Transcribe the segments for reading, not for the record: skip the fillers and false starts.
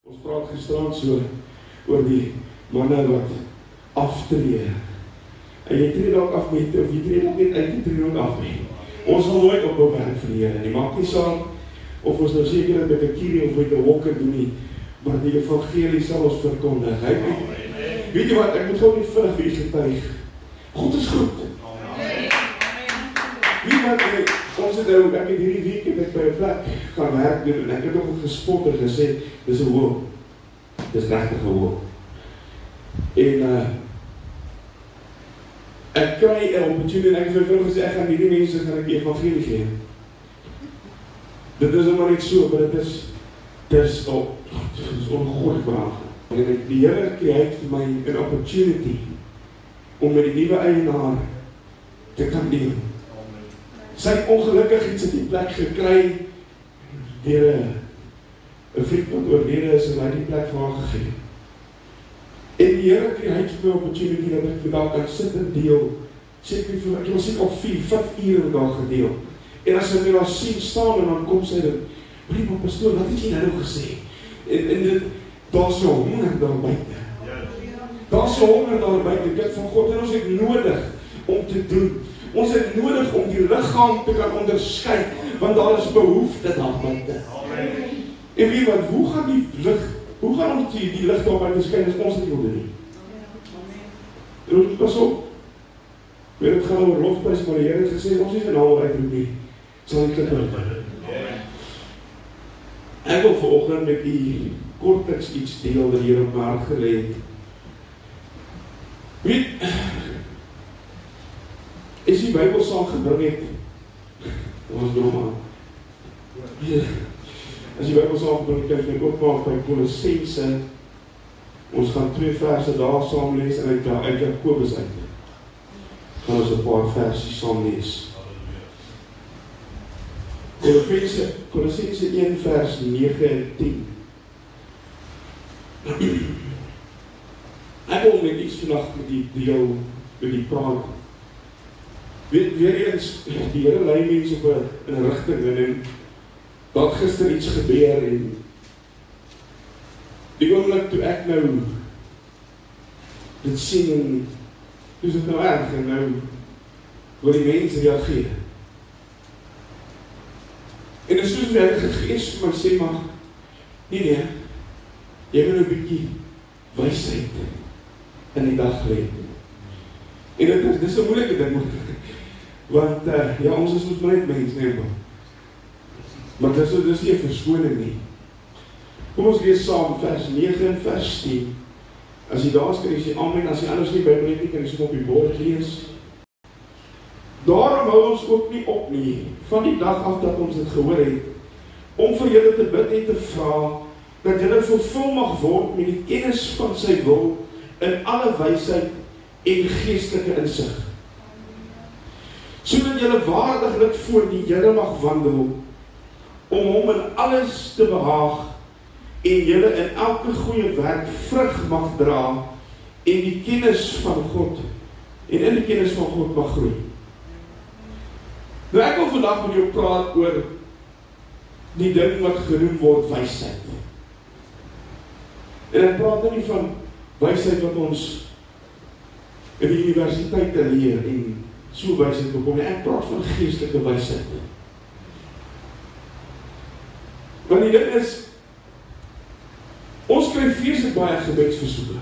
Ons praat gisterand so oor die manne wat aftree. En jy tree dalk af met, of jy tree dalk net uit die tree af met. Ons sal nooit op werk vir die Here nie. Maak nie saak of ons nou seker met 'n kierie of met 'n hokker doen nie, maar die evangelie sal ons verkondig. Weet jy wat, ek moet gewoon nie vinnig wees getuig. God is goed. Wie wat, ons het nou, ek het hierdie week het ek by 'n plek gaan werk doen en ek het ook gespot en gesê, dis 'n hoop. Dis regtig 'n hoop. En ek kry 'n opportunity en ek het vir gesê, ek gaan hierdie mense gaan ek die evangelie gee. Dit is maar net so, maar dit is ongehoorlik braaf. En die Here het vir my 'n opportunity om met die nuwe eienaar te kan deel. Sy het ongelukkig iets in die plek gekry deur 'n vriend wat oorlede is en hy die plek vir haar gegee. En die Here het vir my 'n opportunity dat ek met haar kan sit en deel. Ek was net op 4-5 ure met haar gedeel. En as sy my daar sien staan en dan kom sy dan, maar pastoor, wat het jy nou gesê? En dit, daar's so honger daar buite. Daar's so honger daar buite, kind van God, en ons het nodig om te doen. Ons het nodig om die liggaam te kan onderskei, want daar is behoefte daar buite. En weet wat, hoe gaan ons die lig daar buite skyn as ons nie wil doen nie? Pas op. Weet het gaan oor lofprys, maar die Here het gesê, ons is in naam uitroep nie. Sal ek dit doen? Ek wil vanoggend met die kortliks iets deel wat die Here op my hart gelê het. Weet, as die Bybel saamgebring het, ons droma. As die Bybel saamgebring het, kan ek opmaak by Kolossense. Ons gaan 2 verse daar saam lees en uit Jakobus uit. Gaan ons 'n paar versies saam lees. Kolossense 1 vers 9 en 10. Ek wil net iets vandag met die deel, met die praat. Weer eens, die Here lei mense op 'n rigting en dat gister iets gebeur en die oomblik toe ek nou dit sien en toe is dit nou erg en nou wil die mense reageer. En as soos die Heilige Gees vir my sê, maar nee, jy moet 'n bietjie wysheid in die dag lê. En dit is 'n moeilike ding, want ja, ons is ons net mens, nee, maar dis nie 'n verskoning nie. Kom ons lees saam vers 9 en vers 10. As jy daar is, kan jy sê amen, as jy anders nie Bybel het nie, kan jy som op die bord lees. Daarom hou ons ook nie op nie, van die dag af dat ons dit gehoor het, om vir julle te bid en te vra, dat julle vervul mag word met die kennis van sy wil, in alle wysheid en geestelike insig. Sodat julle waardiglik voor die Here mag wandel, om hom in alles te behaag, en julle in elke goeie werk vrug mag dra, en die kennis van God, en in die kennis van God mag groei. Nou ek wil vandag met jou praat oor die ding wat genoem word wysheid. En ek praat nou nie van wysheid wat ons in die universiteite leer en so wysheid bekom nie. Ek praat van geestelike wysheid. Want die ding is, ons kry vreeslik baie gebedsversoeke.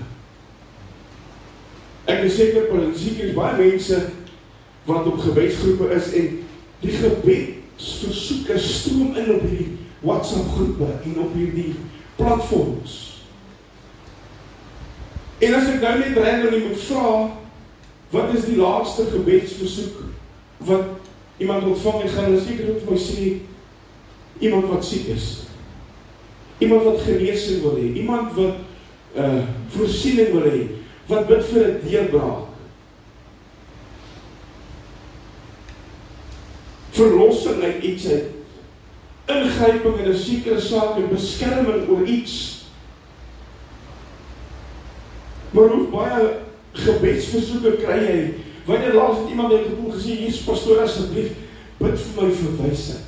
Ek is seker is baie mense wat op gebedsgroepe is en die gebedsversoeke stroom in op hierdie WhatsApp groepe en op hierdie platforms. En as ek nou net random moet vra, wat is die laatste gebedsversoek wat iemand ontvang en gaan hulle seker ook vir my sê, iemand wat siek is, iemand wat genesing wil hê, iemand wat voorsiening wil hê, wat bid vir 'n deurbraak, verlossing uit iets uit, ingryping in 'n sekere saak en beskerming oor iets. Maar hoe baie gebedsversoeke kry jy, wanneer laas het iemand het gekom gesê, hier pastoor asseblief, bid vir my vir wysheid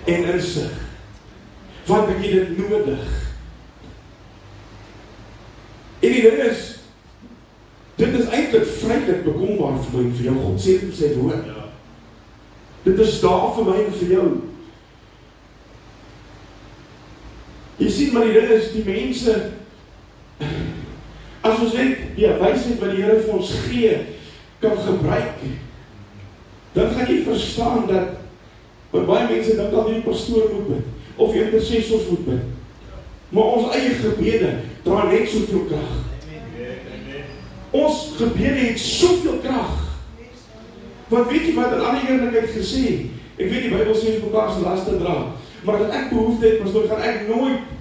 en insig, want ek het dit nodig. En die ding is, dit is eintlik vrylik bekombaar vir my en vir jou. God sê dit in sy woord. Dit is daar vir my en vir jou. Jy sien, maar die ding is, die mense, as ons net die wysheid wat die Here vir ons gee, kan gebruik, dan gaan jy verstaan dat, want baie mense dink dat die pastoor moet bid, of die intercessors moet bid. Maar ons eie gebede dra net soveel krag. Ons gebede het soveel krag. Want weet jy wat in ander eerlikheid gesê, ek weet die Bybel sê ons mekaar se laste dra, maar as ek behoefte het, pastoor, gaan ek nooit,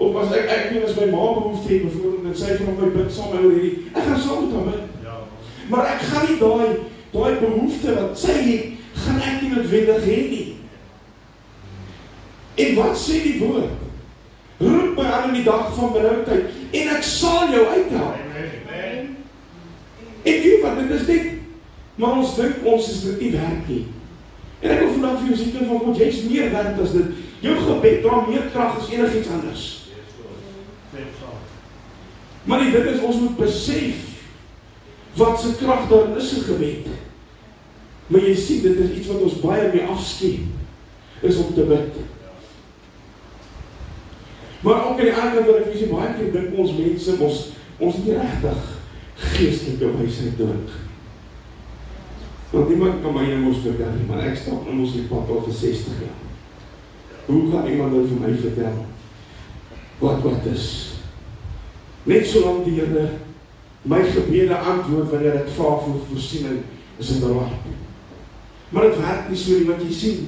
of as ek as my ma behoefte het, bijvoorbeeld, en sy van my bid saam met hierdie, ek gaan saam met haar bid. Maar ek gaan nie daai behoefte wat sy het, gaan ek nie noodwendig hê nie. En wat sê die woord? Roep my aan in die dag van benoudheid, en ek sal jou uithelp. En weet wat, dit is net, maar ons dink ons is dit nie werk nie. En ek wil vandag vir jou sê, kind van God, jy is meer werk as dit. Jou gebed dra meer krag as enigiets anders. Maar die ding is, ons moet besef wat se krag daarin is in gebed. Maar jy sien, dit is iets wat ons baie mee afskeep, is om te bid. Maar ook aan die ander kant wat ek sê, baie keer dink ons mense, ons nie regtig geestelike wysheid nodig. Want niemand kan my nou ons vertel nie, maar ek stap in ons die pad al vir 60 jaar. Hoe gaan iemand nou vir my vertel wat is? Net solang die Here my gebede antwoord wanneer ek vra vir voorsiening, is dit waar. Maar dit werk nie so nie, wat jy sien.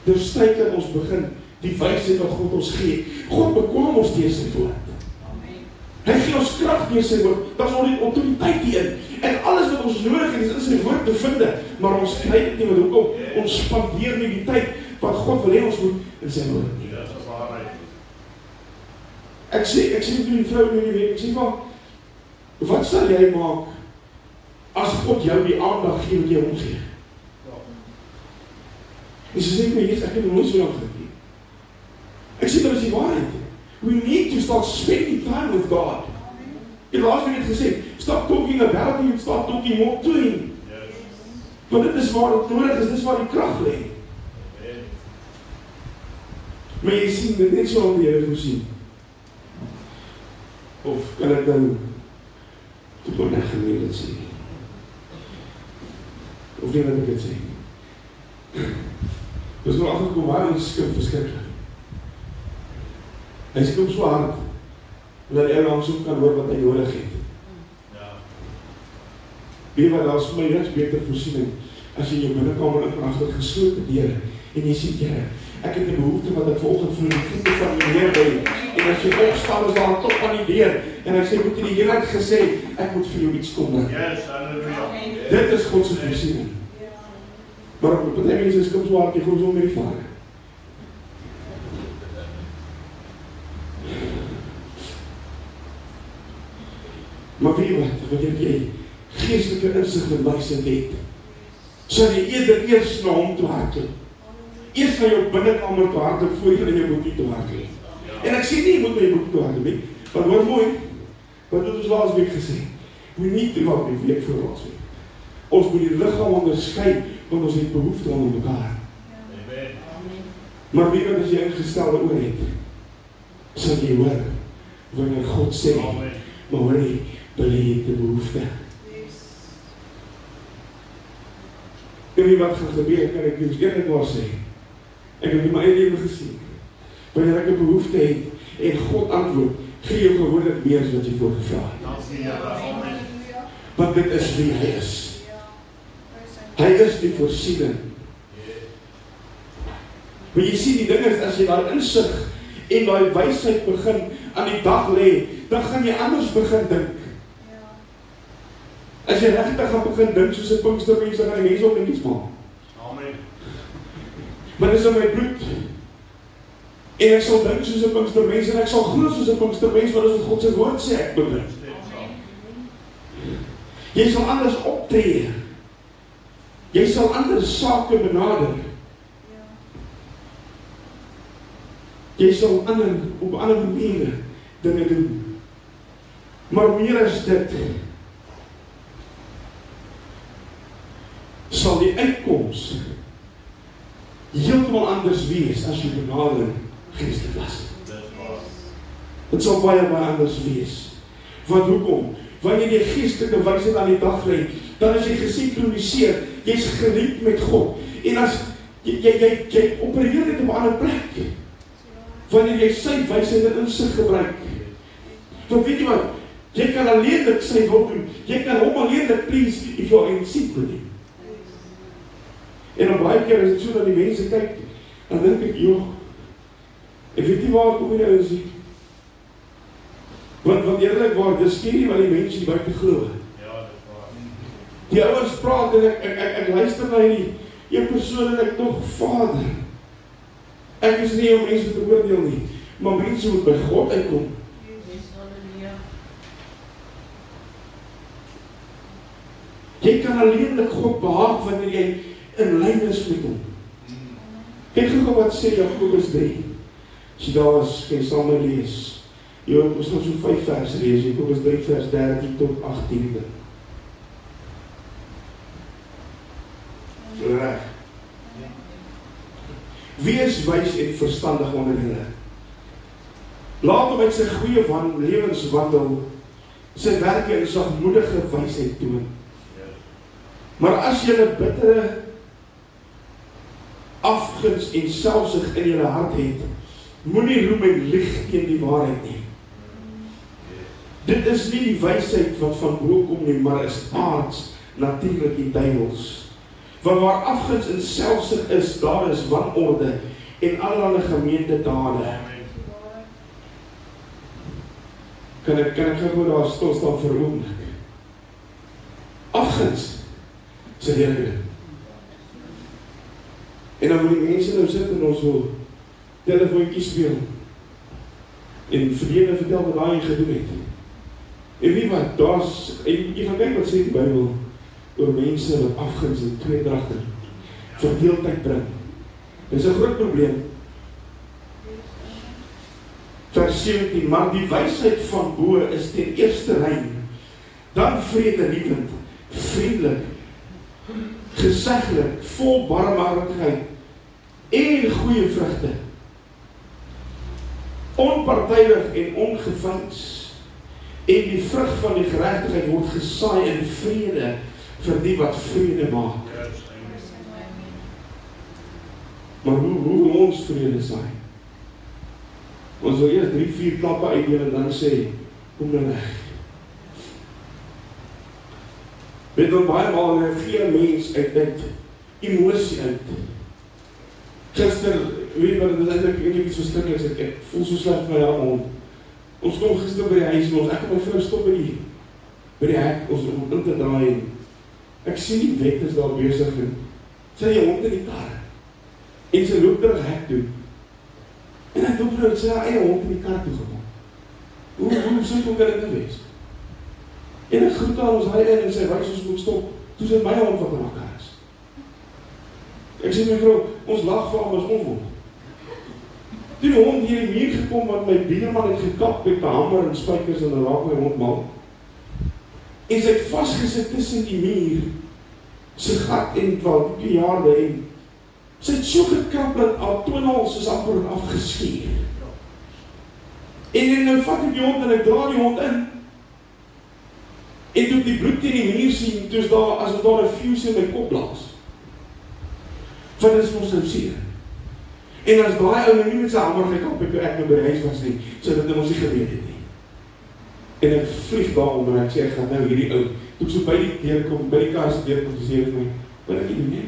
Dus tyd dat ons begin die wysheid wat God ons gee. God bekwam ons deur sy woord. Hy gee ons krag deur sy woord. Daar is ons autoriteit hierin. En alles wat ons nodig het is in sy woord te vind. Maar ons kry dit nie, want hoekom? Ons spandeer nie die tyd wat God wil hê ons moet in sy woord nie. Ek sê vir die vrou in die week, ek sê van, wat sal jy maak as God jou die aandag gee wat jy omgee? En sy sê vir my, yes, ek het nog nooit so lang gedink nie. Ek sê, dat is die waarheid. We need to start spending time with God. En laatst het ek gesê, stop talking about him, start talking more to him. Want dit is waar het nodig is, dit is waar die krag lê. Maar jy sien, dit net so al die Here voorsien. Of kan ek dan tot my gemeen dit sê? Of nie wat ek het sê? Dus nou afgekom, waar ons skip verskrikkelijk. Hy skip so hard, dat hy langs ook kan hoor wat hy nodig het. Weet wat, daar is vir my niks beter voorsiening, as jy in jou binnenkamer in agter gesloten deur, en jy sê, Here, ek het die behoefte wat ek vanoggend vir die voete van die Heer by, en as jy opstaan is daar top aan die deur, en hy sê, moet die Heer het gesê, ek moet vir jou iets kom doen. Yes, hallelujah. Dit is Godse voorsiening. Maar op die mense is kom so hard, jy kom so met die Vader. Maar weet wat, wanneer jy geestelike inzicht en wysheid het, sal jy eerder eers na hom toe hardloop. Eers na jou binnenkamer toe hardloop, voor jy na jou boekie toe hardloop. En ek sê nie, jy moet na jou boekie toe hardloop, nie. Want hoor mooi, wat het ons laas week gesê? We need to wat die week voor laas week. Ons moet die lichaam onderskei, want ons het behoefte onder mekaar. Maar weet wat as jy ingestelde oor het, sal jy hoor, wanneer God sê, maar hoor jy, beleid jy die behoefte. En wie wat gaan gebeur, kan ek ons eerlijk waar sê. Ek het in my eie leven gesien. Wanneer ek 'n behoefte het, en God antwoord, gee jou gewoonlik meer as wat jy voorgevra het. Want dit is wie hy is. Hy is die voorsiening. Maar jy sien, die ding is, as jy daar insig en die wysheid begin aan die dag lê, dan gaan jy anders begin dink. As jy regtig gaan begin dink soos 'n Pinkstermens, dan gaan die mense ook dingetjies maak. Amen. Maar dis in my bloed. En ek sal dink soos 'n Pinkstermens en ek sal glo soos 'n Pinkstermens, wat is wat God se woord sê ek moet dink. Jy sal anders optree. Jy sal anders sake benader. Jy sal op ander maniere dinge doen. Maar meer as dit, sal die uitkoms heeltemal anders wees as jy benadering geestelik was. Dit sal baie anders wees. Want hoekom? Wanneer jy geestelike wysheid aan die dag lê, dan is jy gesinkroniseer, jy's geriep met God. En as jy opereer dit op 'n ander plek. Wanneer jy sy wysheid en insig gebruik. Want weet jy wat? Jy kan alleenlik sy wil doen. Jy kan hom alleenlik please if you are in sync with him. En op baie keer is dit so dat die mense kyk, dan dink ek, joh, ek weet nie waar kom jy is nie. Want eerlikwaar, dis skerie wat die mense die buite glo. Die ouers praat en ek luister na die persoon en ek tog, Vader, ek is nie om mense te oordeel nie, maar mense moet by God uitkom. Jy kan alleenlik God behaag wanneer jy in lyn is met hom. Kyk gou wat sê Jakobus 3. As jy daar is, kan jy saam met lees. Ons gaan so 5 vers lees, Jakobus 3 vers 13 tot 18. Reg. Wees wys en verstandig onder julle. Laat hom uit sy goeie lewenswandel sy werke en sagmoedige wysheid toon. Maar as julle bittere afguns en selfsug in julle hart het, moenie roem en lieg teen die waarheid nie. Dit is nie die wysheid wat van bo kom nie, maar is aards, natuurlik en duiwels. Want waar afguns en selfsug is, daar is wanorde en allerlei gemeente dade. Kan ek gou daar stil staan vir 'n oomblik? Afguns is 'n hele ding. En dan wil die mense nou sit en ons wil telefoontjies speel. En verlede vertel wat daai gedoen het. En wie wat, jy gaan kyk wat sê die Bybel oor mense wat afguns en tweedrag en verdeeldheid bring. Dit is 'n groot probleem. Vers 17, maar die wysheid van bo is ten eerste rein, dan vredelievend, vriendelik, geseglik, vol barmhartigheid en goeie vrugte, onpartydig en ongevyns, en die vrug van die geregtigheid word gesaai in vrede vir die wat vrede maak. Maar hoe wil ons vrede saai? Ons wil eers 3-4 klappe uitdeel en dan sê, kom nou reg. Weet dan baie maal reageer mens uit emosie uit. Gister, weet wat, dit is eintlik iets verskrikkeliks, ek voel so sleg vir my hond. Ons kom gister by die huis en ek en my vrou stop by die hek, ons om in te draai en ek sien die wet is daar besig en sy hond in die kar en sy loop terug hek toe en ek doop nou het sy eie hond in die kar toe gekom. Hoe simpel kan dit wees? En ek groet aan ons hy in en sy wys ons moet stop, toe sy my hond wat in haar kar is. Ek sê my vrou, ons lag vir hom as onwond. Toe die hond hier die muur gekom, wat my buurman het gekap met 'n hamer en spykers en raak my hond mal. En sy het vasgesit tussen die muur, sy gat en die jaarde en sy het so gekrap dat haar toonhals is amper afgeskeer. En nou vat ek die hond en ek dra die hond in. En toe die bloed teen die muur sien, toe is daar, as daar 'n fuse in my kop blaas. Want dit is ons nou seer. En as daai ou nou nie met sy hamer gekap het toe ek nou by die huis was nie, sou dit ons nie gebeur het nie. En ek vlieg daarom en ek sê, ek gaan nou hierdie ou, toe ek so by die deur kom, by die kar se deur kom, toe sê ek my, wat ek nie doen nie?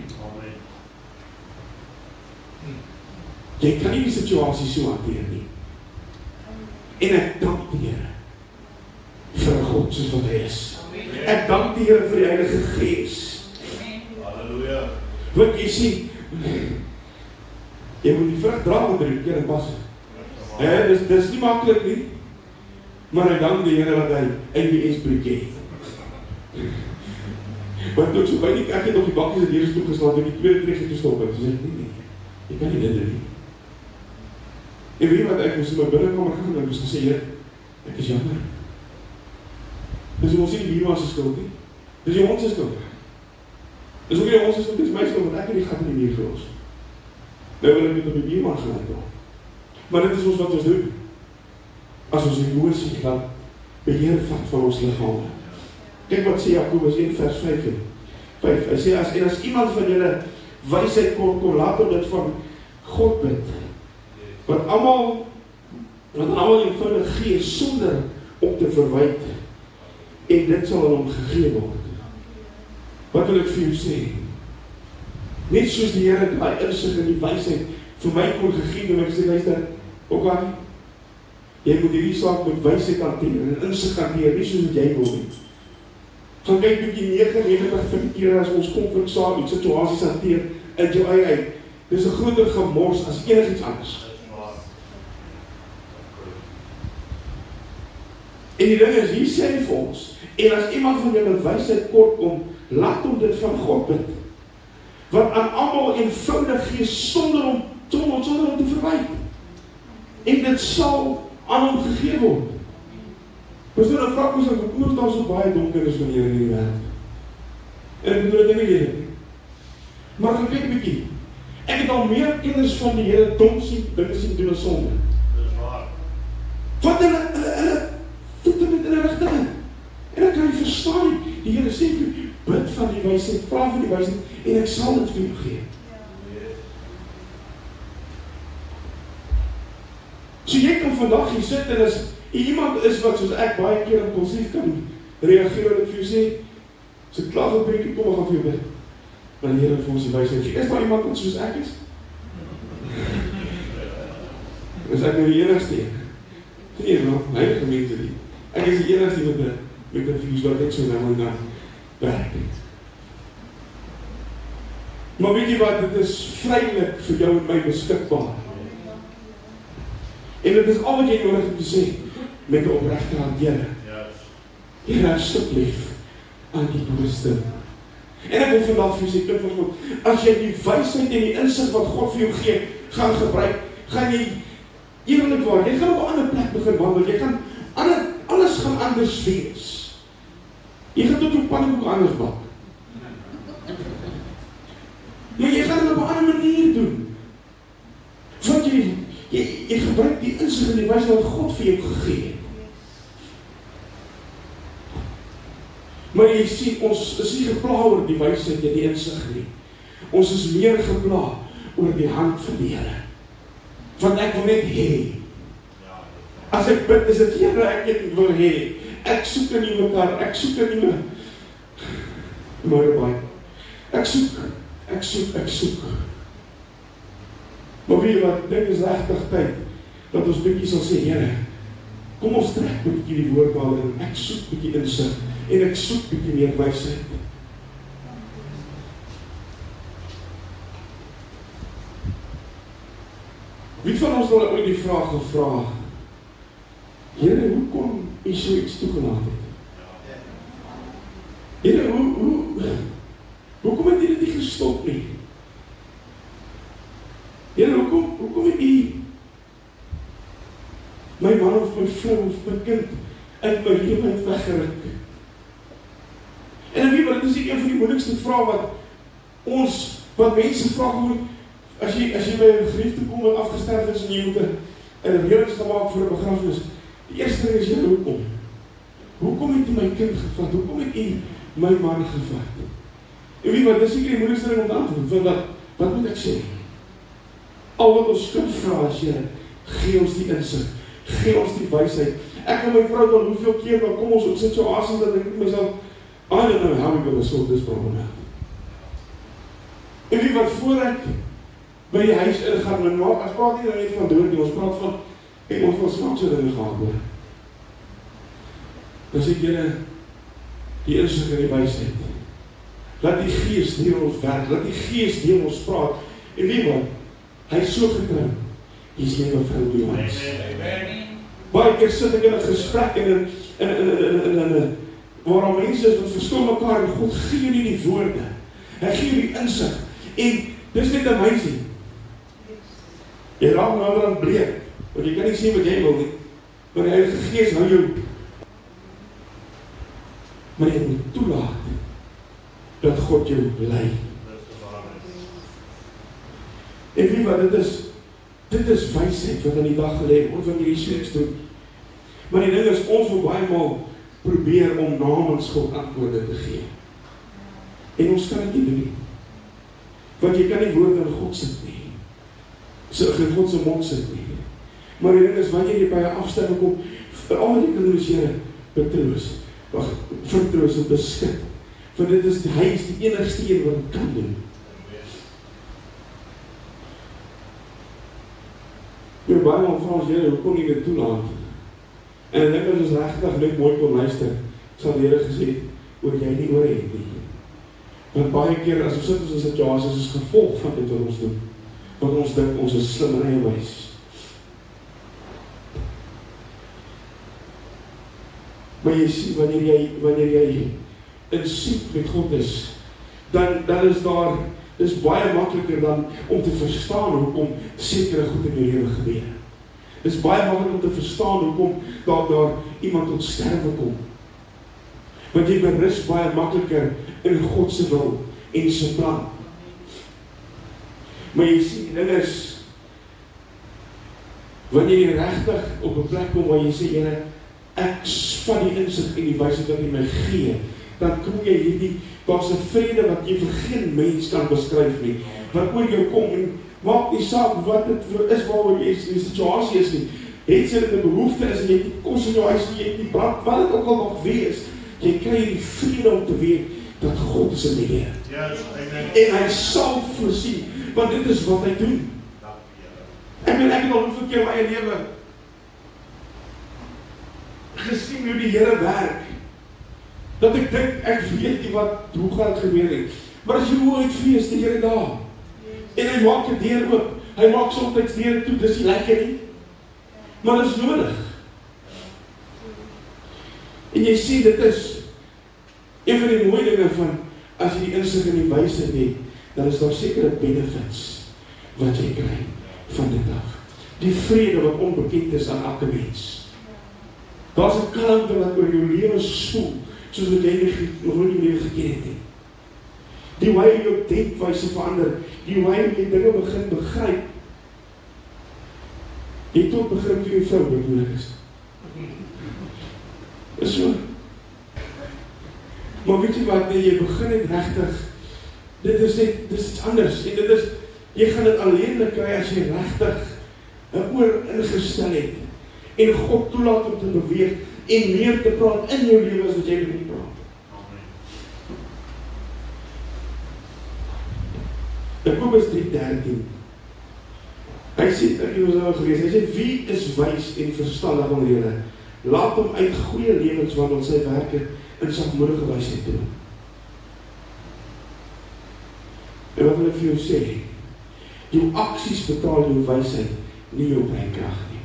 Jy kan nie die situasie so hanteer nie. En ek dank die Here vir 'n God soos wat hy is. Ek dank die Here vir die Heilige Gees. Halleluja. Want jy sien, jy moet die vrug dra met 3 keer en pas. Dis nie maklik nie. Maar ek dank die Here dat hy IBS-breek het. Want toe ek so by die kerk het op die bakkies en deur is toegeslaan, toe die tweede trek te stop het, toe sê ek, nee, jy kan nie dit doen nie. En weet wat, ek moes in my binnenkamer gaan en ek moes gesê, Heer, ek is jammer. Dis ons nie die buurman se skuld nie. Dis die hond se skuld. Dis ook nie ons se skuld, dis my skuld, want ek het die gat in die muur gelos. Nou wil ek dit op die buurman gelyk doen. Maar dit is ons wat ons doen. As ons emosie laat beheer vat van ons liggame. Kyk wat sê Jakobus 1 vers 5. Hy sê, as iemand van julle wysheid kom, laat hom dit van God bid. Want almal eenvoudig gee sonder om te verwyd. En dit sal aan hom gegee word. Wat wil ek vir jou sê? Net soos die Here daai insig en die wysheid vir my kon gegee, en ek sê, luister, okay, jy moet hierdie saak met wysheid hanteer en insig hanteer, nie soos wat jy wil nie. Gaan kyk bietjie 99 van die kere as ons konflik saam met situasies hanteer in jou eie uit. Dis 'n groter gemors as enigiets anders. En die ding is, hier sê hy vir ons, en as iemand van julle wysheid kort kom, laat hom dit van God bid. Wat aan almal eenvoudig gee sonder om te verwyd. En dit sal aan hom gegee word. Dus dan vraag ons, hoekom is daar so baie donkernis van hier in die wêreld? En ek bedoel dit nie lelijk nie. Maar gaan kyk bietjie. Ek het al meer kinders van die Here dom sien, dinge sien doen as sonde. Dis waar. Wat hulle voete met in 'n rigting in. En dan kan jy verstaan nie. Die Here sê vir jou, bid van die wysheid, vra vir die wysheid, en ek sal dit vir jou gee. So jy kan vandag hier sit en as iemand is wat soos ek baie keer impulsief kan reageer en ek vir jou sê, as ek klaar op breek, kom ek gaan vir jou bid. Maar die Here vir ons die wysheid gee. Is daar iemand wat soos ek is? Is ek nou die enigste een? Nee, nou, heilige mense nie. Ek is die enigste met 'n views wat ek so nou en dan werk. Maar weet jy wat, dit is vrylik vir jou en my beskikbaar. En dit is al wat jy nodig het te sê, met 'n opregte hand, Here. Here, asseblief, aan die toeriste. En ek wil vandag vir jy, kind van God, as jy die wysheid en die insig wat God vir jou gee, gaan gebruik, gaan jy, eerlikwaar, jy gaan op 'n ander plek begin wandel, jy gaan, alles gaan anders wees. Jy gaan tot jou pannenkoek anders bak. Maar jy gaan dit op 'n ander manier doen. Want jy gebruik die insig en die wysheid wat God vir jou gegee het. Maar jy sien, ons is nie gepla oor die wysheid en die insig nie. Ons is meer gepla oor die hand van die Here. Want ek wil net hê. As ek bid, is dit Here, ek wil hê. Ek soek 'n nuwe kar, ek soek 'n nuwe motorbike. Ek soek. Maar weet jy wat, dit is regtig tyd, dat ons bietjie sal sê, Here, kom ons trek bietjie die woordbale en ek soek bietjie insig, en ek soek bietjie meer wysheid. Wie van ons wil ooit die vraag gevra, Here, hoe kon U so iets toegelaat het? Here, hoekom het U dit nie gestop nie? Here, hoekom het U my man of my vrou of my kind uit my lewe uit weggeruk? En weet wat, dit is een van die moeilikste vrae wat mense vra, as jy by 'n geliefde kom wat afgesterf is en jy moet 'n reëlings gemaak vir 'n begrafnis. Die eerste ding is, Here, hoekom? Hoekom het U my kind gevat? Hoekom het U my man gevat? En weet wat, dit is seker die moeilikste ding om te antwoord, wat moet ek sê? Al wat ons kind vra is, Here, gee ons die insig, gee ons die wysheid. Ek en my vrou dan hoeveel keer dan kom ons op situasies dat ek myself, I don't know how we're going to sort this problem out. En weet wat, voor ek by die huis ingaan, en maak, as praat nie net van dood nie, ons praat van, ons wil snaakse dinge gehad hoor. Dan sê ek, Here, die insig en die wysheid. Laat die Gees deur ons werk, laat die Gees deur ons praat. En weet wat, hy is so getrou, hy is never vrou die mens. Baie keer sit ek in 'n gesprek en waar mense is wat verstaan mekaar en God gee nie die woorde. Hy gee die insig. En dis net amazing. Jy raak nader aan breek, want jy kan nie sê wat jy wil nie. Maar die Heilige Gees hou jou Maar jy moet toelaat dat God jou lei. En weet wat, dit is wysheid wat aan die dag gelê word wanneer jy so iets doen. Maar die ding is, ons wil baie maal probeer om namens God antwoorde te gee. En ons kan dit nie doen nie. Want jy kan nie woorde in God sit nie. In God se mond sit nie. Maar die ding is, wanneer jy by 'n afstemming kom, veral wat jy kan doen is, Here, betroos, vertroos en beskik. Want hy is die enigste een wat dit kan doen. Jy baie maal vra ons, Here, hoekom nie dit toelaat? En ek dink as ons regtig net mooi kon luister, sal die Here gesê, oor jy nie oor het nie. Want baie keer as ons sit in 'n situasie, is dit gevolg van dit wat ons doen. Want ons dink ons is slim en wys. Maar jy sien, wanneer jy in soek met God is, dan is daar, dis baie makliker dan om te verstaan hoekom sekere goed in jou lewe gebeur. Dis baie makliker om te verstaan hoekom daar iemand tot sterwe kom. Want jy berus baie makliker in God se wil en sy plan. Maar jy sien, dit is, wanneer jy regtig op 'n plek kom waar jy sê, Here, ek van die insig en die wysheid wat jy my gee, dan kom jy hierdie, daar's 'n vrede wat jy vir geen mens kan beskryf nie, wat oor jou kom, en maak nie saak wat dit is waaroor jy in die situasie is nie, het sy dit 'n behoefte is, en jy het die kos in jou huis, jy het die brand, wat dit ook al mag wees, jy kry die vrede om te weet, dat God is in die Heer. En hy sal voorsien, want dit is wat hy doen. Ek het al hoeveel keer my eie lewe gesien hoe die Here werk, dat ek dink, ek weet nie hoe gaan het gebeur het. Maar as jy hoe uitvrees, die Here daar, en hy maak die deur oop, hy maak soms deur toe, dis nie lekker nie, maar dit is nodig. En jy sien, dit is een van die mooie dinge van, as jy die insig en die wysheid het, dan is daar sekere benefits wat jy kry van dit af. Die vrede wat onbekend is aan elke mens. Daar is 'n kalmte wat oor jou lewe spoel, soos wat jy nog nooit in jou lewe geken het nie. Die hoe jy jou denkwyse verander, die hoe jy dinge begin begryp. Jy tot begrip vir jou vrou wat moeilik is. Is so. Maar weet jy wat, jy begin het regtig, dit is iets anders, en dit is, jy gaan dit alleenlik kry as jy regtig 'n oor ingestel het, en God toelaat om te beweeg, en meer te praat in jou lewe as wat jy moet praat. Jakobus 3:13, hy sê, ek het ons nou gelees, hy sê, wie is wys en verstandig onder julle? Laat hom uit goeie lewenswandel sy werke in sagmoedige wysheid doen. En wat wil ek vir jou sê? Jou aksies betaal jou wysheid, nie jou breinkrag nie.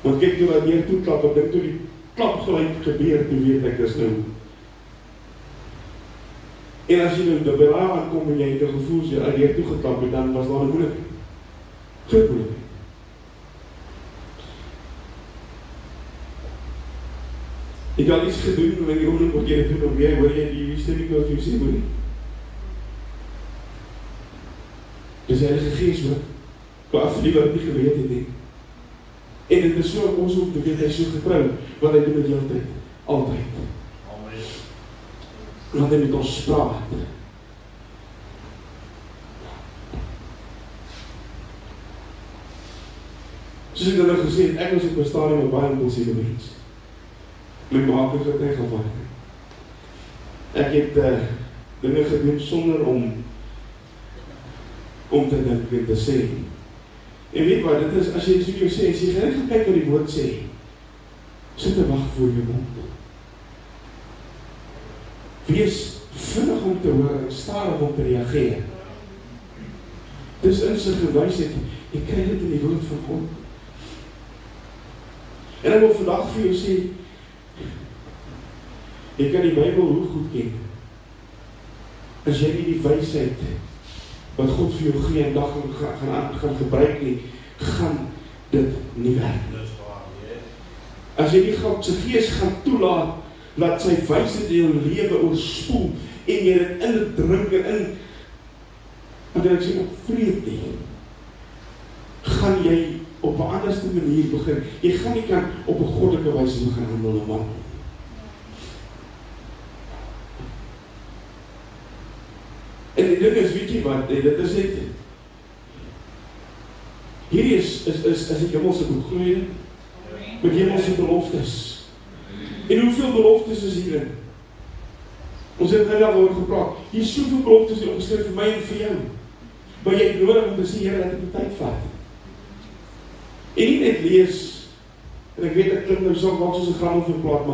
Want kyk toe wat meer toeklap, ek dink toe die klapgeluid gebeur, toe weet ek is nou. En as jy nou by daai aankom en jy het 'n gevoel, jy uit hier toegeklap het, dan was daar 'n moeilik. Groot moeilik. Ek het al iets gedoen, en die oomblik wat jy dit doen, of jy hoor jy die stem wat vir jou sê, hoor nie. Dis Heilige Gees, hoor. Ek af die wat nie geweet het nie. En dit is so ons om te weet, hy is so getrou, wat hy doen met jou tyd, altyd. Amen. Want hy met ons praat. Soos ek nou gesê het, ek was op 'n stadium 'n baie impulsiewe mens. My maak het getuig gevat. Ek het dinge gedoen sonder om te dink en te sê. En weet wat, dit is, as jy dit vir jou sê, as jy gaan kyk wat die woord sê, sit te wag voor jou mond. Wees vinnig om te hoor en stadig om te reageer. Dis in sy gewysheid, jy kry dit in die woord van God. En ek wil vandag vir jou sê, jy kan die Bybel hoe goed ken. As jy nie die wysheid wat God vir jou gee en dag gaan gebruik nie, gaan dit nie werk. As jy die God se Gees gaan toelaat, laat sy wysheid in jou lewe oorspoel, en jy dit indrink en want ek sê op vreed nie, gaan jy op 'n anderste manier begin. Jy gaan nie kan op 'n goddelike wyse begin handel en wandel. En die ding is, weet jy wat, dit is net, hierdie is 'n hemelse boek, glo jy dit? Met hemelse beloftes. En hoeveel beloftes is hierin? Ons het nou daaroor gepraat. Hier is soveel beloftes hier opgeskryf vir my en vir jou. Maar jy het nodig om te sê, Here, laat ek die tyd vat. En nie net lees, en ek weet ek klink nou so wat soos 'n grammofoonplaat,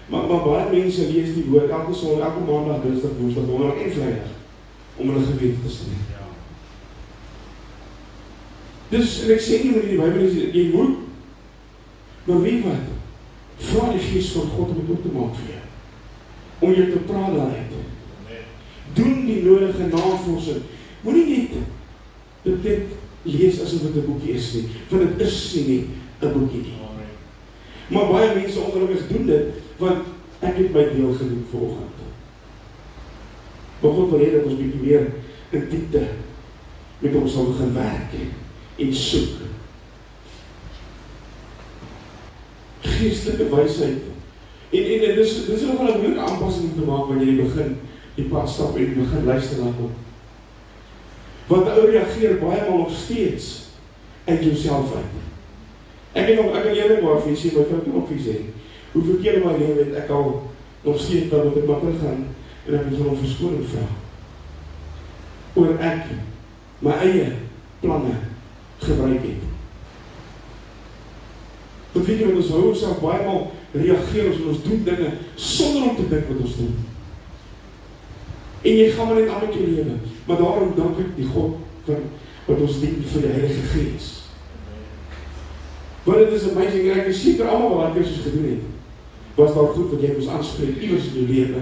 maar baie mense lees die woord elke Sondag, elke Maandag, Dinsdag, Woensdag, Donderdag en Vrydag om hulle gewete te studeer. Dus, en ek sê nie met die Bybel is, jy moet, maar weet wat? Vra die Gees van God om dit op te maak vir jou. Om jou te praat daaruit. Doen die nodige navorsing. Moenie net dit lees asof dit 'n boekie is nie, want dit is nie 'n boekie nie. Maar baie mense ongelukkig doen dit, want ek het my deel gedoen vanoggend. Maar God wil hê dat ons bietjie meer in diepte met ons sal begin werk en soek. Geestelike wysheid. En dit is nogal 'n moeilike aanpassing om te maak wanneer jy begin die pad stap en begin luister na God. Want ou reageer baie maal nog steeds uit jouself uit. Ek kan eerlikwaar vir sê, my vrou kan ook vir sê, hoeveel keer in my lewe het ek al nog steeds dat ek maar teruggaan en ek moet hom verskoning vra. Oor ek my eie planne gebruik het. Want weet jy, want ons hou onsself baie maal reageer ons doen dinge sonder om te dink wat ons doen. En jy gaan maar net aan met jou lewe. Maar daarom dank ek die God wat ons dien vir die Heilige Gees. Want dit is amazing, en ek is seker almal wat daai kursus gedoen het, was daar goed wat jy moes aanspreek iewers in jou lewe.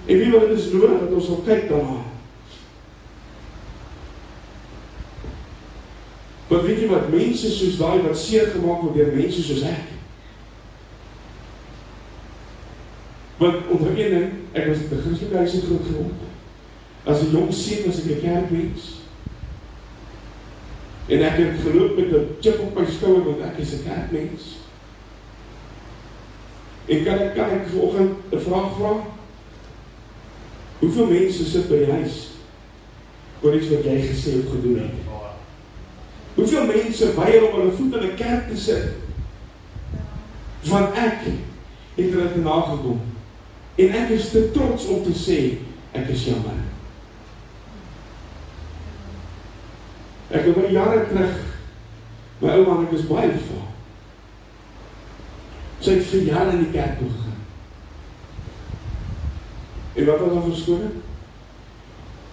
En wie wat dit is nodig dat ons sal kyk daarna. Want weet jy wat, mense soos daai wat seer gemaak word deur mense soos ek. Want onder een ding, ek was in die Christelike huis groot geword. As 'n jong seun was ek 'n kerkmens. En ek het geloop met 'n chip op my skouer want ek is 'n kerkmens. En kan ek vanoggend 'n vraag vra? Hoeveel mense sit by die huis oor iets wat jy gesê of gedoen het? Hoeveel mense weier om hulle voet in 'n kerk te sit? Want ek het dit nagekom. En ek is te trots om te sê, ek is jammer. Ek het oor jare terug, my ouma en ek is baie lief vir haar. Sy het vir jare in die kerk toe gegaan. En wat was haar verskoning?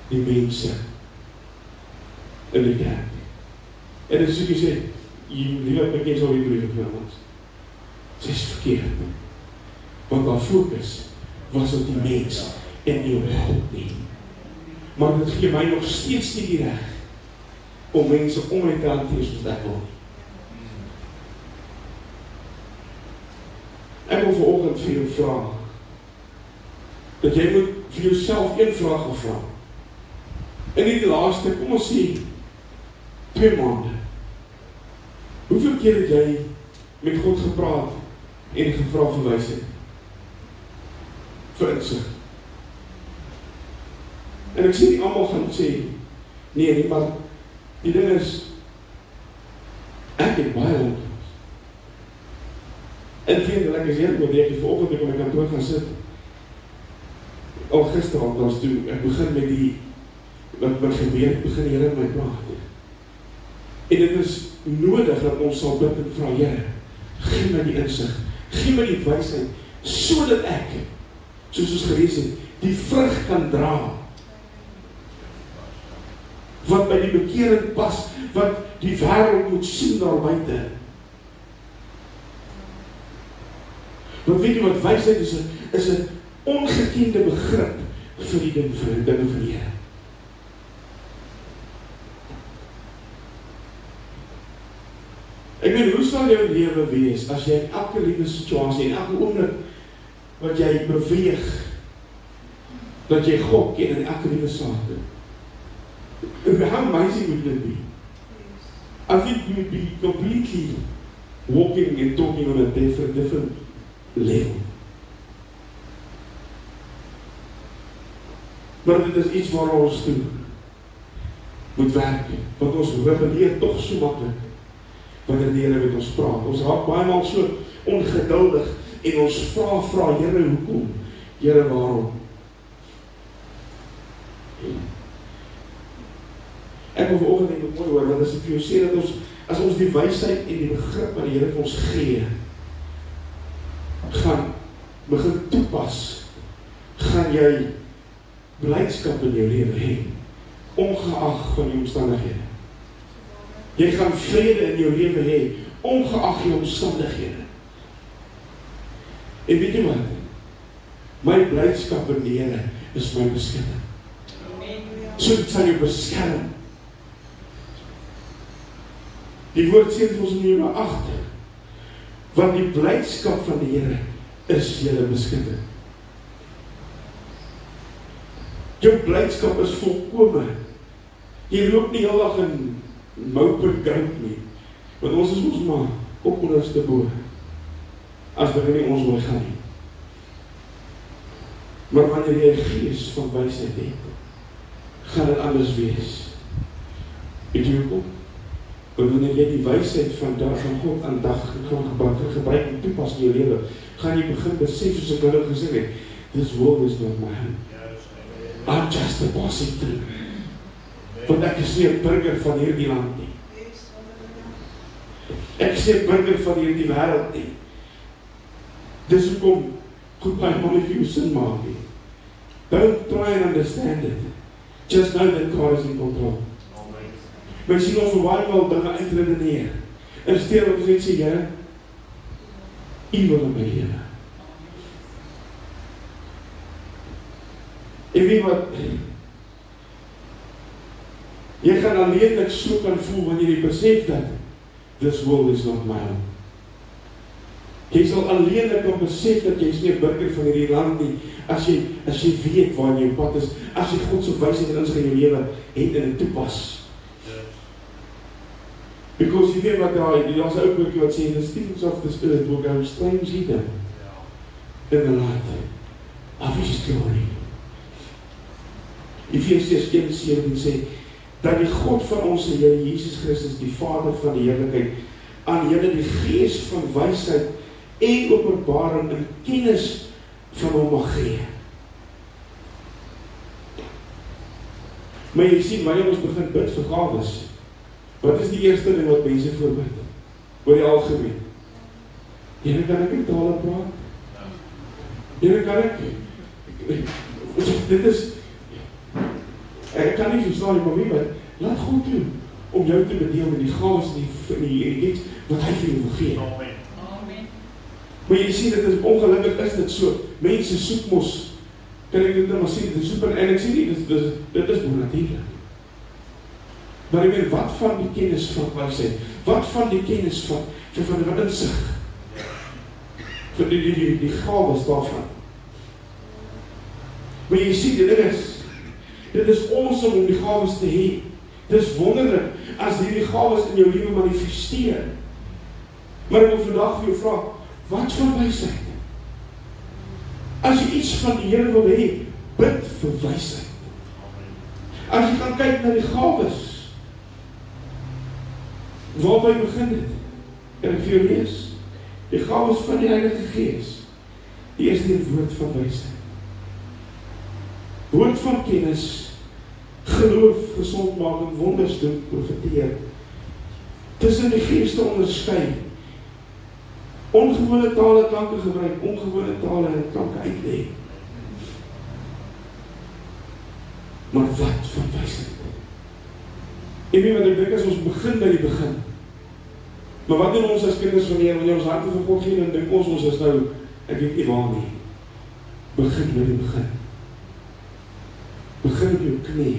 Die mense in die kerk. En dit is soos jy sê, jy wat bekend sal die brief vir ons. Sy is verkeerd. Want haar fokus was op die mens en nie op God nie. Maar dit gee my nog steeds nie die reg om mense om my te hanteer soos ek wil. Ek wil vanoggend vir jou vra, dat jy moet vir jouself een vraag gevra. En nie die laaste, kom ons sê, 2 maande. Hoeveel keer het jy met God gepraat en gevra vir wysheid? Vir insig. En ek sê nie almal gaan sê, nee, maar die ding is, ek het baie lang. En vriend, ek is eerlijk met die vanoggend ek op my kantoor gaan sit. Al gisteravond was toe, ek begin met die, wat gebeur, ek begin Here in my praat. En dit is nodig dat ons sal bid en vra, Here, gee my die insig, gee my die wysheid, sodat ek, soos ons gelees het, die vrug kan dra, wat by die bekering pas, wat die wêreld moet sien daar buite. Want weet jy wat, wysheid is 'n ongekende begrip vir die dinge van die Here. Ek meen, hoe sal jou lewe wees as jy in elke liewe situasie, in elke oomblik wat jy beweeg, dat jy God ken in elke liewe saak? How amazing would it be? I think you would be completely walking and talking on a different level. Maar dit is iets waar ons toe moet werk, want ons rebelleer toch so makkelijk wanneer die Here met ons praat. Ons raak baie maal so ongeduldig en ons vra, Here, hoekom? Here, waarom? Ek wil vanoggend net mooi hoor, want as ek vir jou sê dat as ons die wysheid en die begrip wat die Here vir ons gee, gaan begin toepas, gaan jy blydskap in jou lewe hê, ongeag van die omstandighede. Jy gaan vrede in jou lewe hê, ongeag die omstandighede. En weet jy wat? My blydskap in die Here is my beskutting. So dit sal jou beskerm. Die woord sê vir ons in Johannes 8, want die blydskap van die Here is julle beskutting. Jou blydskap is volkome. Jy loop nie heel dag in moper kruip nie, want ons is ons maar op onderste boor, as dit nie ons mooi gaan nie. Maar wanneer jy 'n gees van wysheid het, gaan dit anders wees. Weet jy hoekom? Want wanneer jy die wysheid van God aan dag gaan gebruik en toepas in jou lewe, gaan jy begin besef, soos ek nou gesê het, this world is not my home. I'm just a passing through. Want ek is nie 'n burger van hierdie land nie. Ek is nie 'n burger van hierdie wêreld nie. Dis hoekom goed my mooi vir jou sin maak nie. Don't try and understand it. Just know that God is in control. Maar sien ons baie wel dinge uitredeneer. In steede wat ons sê, Here, U wil in my lewe. En weet wat, jy gaan alleenlik so kan voel wanneer jy besef dat this world is not my home. Jy sal alleenlik kan besef dat jy is nie 'n burger van hierdie land nie, as jy weet waar jy pad is, as jy God se wysheid in jou lewe het en dit toepas. Because jy weet wat daar's 'n ou boekie wat sê, the things of this earth will go strange hidden in the light of His glory. Efesiërs 1:17 sê, dat die God van ons Here Jesus Christus, die Vader van die heerlikheid, aan julle die gees van wysheid en openbaring en kennis van hom mag gee. Maar jy sien, wanneer ons begin bid vir gawes, wat is die eerste ding wat mense voorbid? Oor die algemeen. Here, kan ek in tale praat? Here, kan ek? Dit is, ek kan nie verstaan nie, maar wie wat, laat God toe, om jou te bedeel met die gawes en die iets wat hy vir jou wil gee. Amen. Maar jy sien, dit is ongelukkig is dit so, mense soek mos, kan ek dit nou maar sê, dit is super, en ek sê nie, dit is bonatuurlik. Maar ek weet, wat van die kennis van wysheid? Wat van die kennis van die insig? Van die gawes daarvan. Maar jy sien, dit is awesome om die gawes te hê. Dit is wonderlik as hierdie gawes in jou lewe manifesteer. Maar ek wil vandag vir jou vra, wat van wysheid? As jy iets van die Here wil hê, bid vir wysheid. As jy gaan kyk na die gawes, waarby begin dit? Kan ek vir jou lees? Die gawes van die Heilige Gees. Die eerste een woord van wysheid. Woord van kennis, geloof, gesondmaking, wonders doen, profeteer. Tussen die gees te onderskei. Ongewone tale, klanke gebruik, ongewone tale en klanke uitlê. Maar wat van wysheid? En wie wat ek dink as ons begin by die begin. Maar wat doen ons as kinders van die Here, wanneer ons harte vir God gee, dan dink ons is nou, ek weet nie waar nie. Begin by die begin. Begin op jou knie.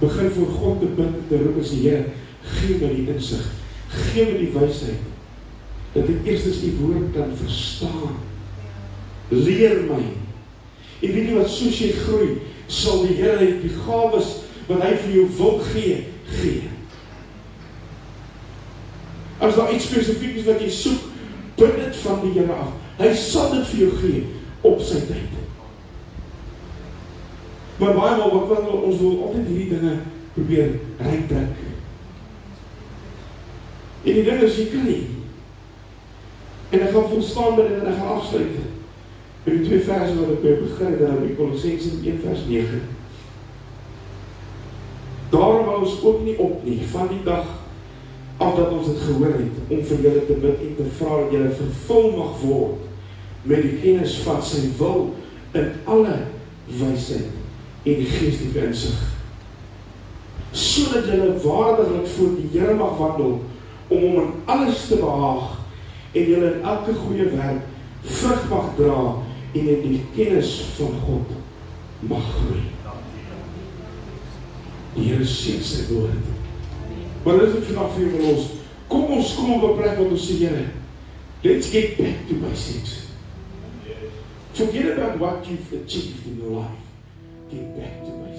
Begin voor God te bid en te roep en sê, Here, gee my die insig, Gee my die wysheid, dat ek eerstens die woord kan verstaan. Leer my. En weet jy wat, soos jy groei, sal die Here die gawes wat hy vir jou wil gee. As daar iets spesifiek is wat jy soek, bid dit van die Here af. Hy sal dit vir jou gee op sy tyd. Maar baie maal, ons wil altyd hierdie dinge probeer regtrek. En die ding is, jy kan nie. En ek gaan volstaan met dit en ek gaan afsluit. In die 2 verse wat ek begin, dan in Kolossense 1 vers 9. Daarom hou ons ook nie op nie, van die dag af dat ons het gehoor het, om vir julle te bid en te vra dat julle vervul mag word met die kennis van sy wil in alle wysheid en die geestelike insig. Sodat julle waardiglik voor die Here mag wandel, om hom in alles te behaag en julle in elke goeie werk vrug mag dra en in die kennis van God mag groei. Die Here seën sy woord. Maar dit is ek vandag vir jou van ons. Kom op 'n plek wat ons sê, Here, let's get back to basics. Forget about what you've achieved in your life. Get back to basics.